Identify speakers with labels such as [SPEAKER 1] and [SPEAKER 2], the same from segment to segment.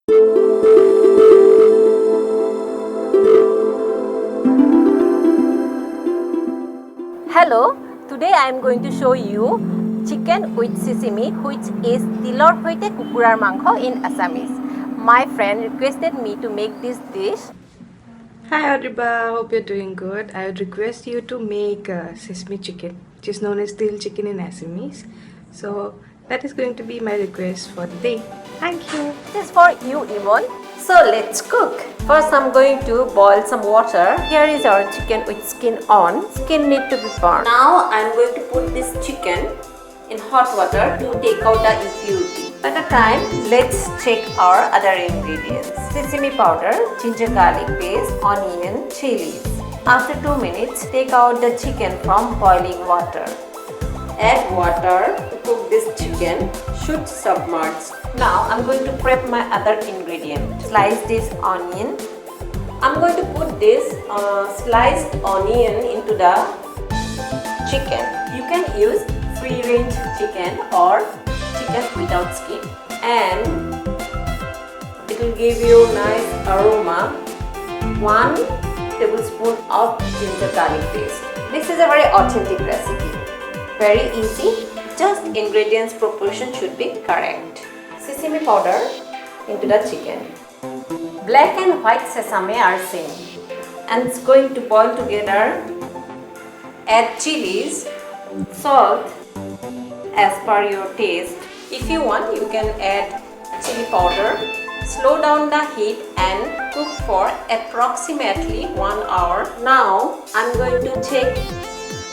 [SPEAKER 1] Hello, today I am going to show you chicken with sesame, which is tilor xoite kukurar mansho in Assamese. My friend requested me to make this dish.
[SPEAKER 2] Hi Audrey, hope you're doing good. I would request you to make sesame chicken, which is known as til chicken in Assamese. So that is going to be my request for the day. Thank you.
[SPEAKER 1] This is for you, Yvonne. So let's cook. First I'm going to boil some water. Here is our chicken with skin on. Skin need to be burned. Now I'm going to put this chicken in hot water to take out the impurity. By the time, let's check our other ingredients. Sesame powder, ginger garlic paste, onion, chilies. After 2 minutes, take out the chicken from boiling water. Add water to cook this chicken. Should submerge. Now I'm going to prep my other ingredient. Slice this onion. I'm going to put this sliced onion into the chicken. You can use free range chicken or chicken without skin, and it will give you nice aroma. 1 tablespoon of ginger garlic paste. This is a very authentic recipe. Very easy, just ingredients proportion should be correct. Sesame powder into the chicken. Black and white sesame are same, and it's going to boil together. Add chilies, salt as per your taste. If you want, you can add chili powder. Slow down the heat and cook for approximately 1 hour. Now I'm going to check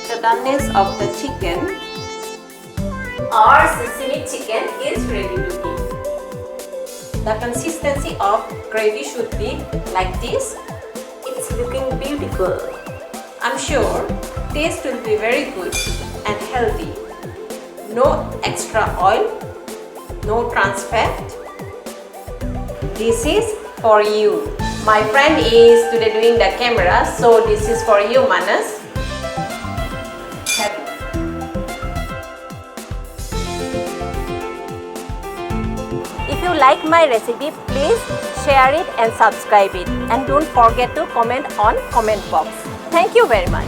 [SPEAKER 1] the doneness of the chicken. Our sesame chicken is ready to eat. The consistency of gravy should be like this. It's looking beautiful. I'm sure taste will be very good and healthy. No extra oil, no trans fat. This is for you. My friend is today doing the camera, so this is for you, Manas. If you like my recipe, please share it and subscribe it, and don't forget to comment on comment box. Thank you very much.